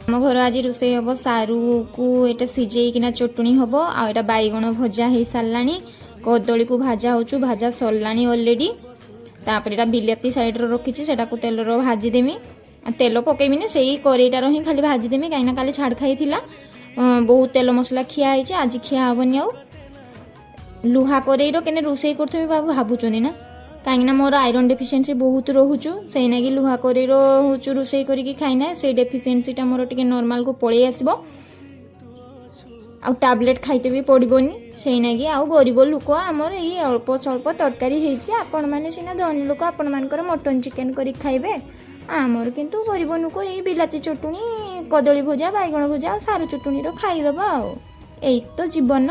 आम घर आज रोसे हम सारू को ये सिझेकिना चटुणी हम आटा बैगण भजा हो सारा कदली को भाजा हो भाजा सरला अलरेडी तापर बिलाती साइड रखी से तेल भाजीदेमी तेल पकेबिनी से करेईटार ही खाली भाजीदेमी कहीं काली छाड़ खाई बहुत तेल मसला खियाई आज खिया हेनी आ लुहा करेईर के रोसे कर भावुँ ना कहीं मोर आयरन डेफिशिएंसी बहुत रोचु से ना लुहा करेईर हूँ रोसे करके खाईना से डेफिशिएंसीटा मोर टे नॉर्मल को पलि आसब आ टैबलेट खाइते भी पड़ोनी से ना कि आउ गरीब लोक आमर ये अल्प स्वल्प तरकारी आपण मैंने सीना धनी लोक आपण मानकर मटन चिकेन कर खाइबे आमर किंतु गरीब लोक ये बिलाती चटुणी कदली भजा बैगण भजा सारू चटुणी खाईदबा यही तो जीवन।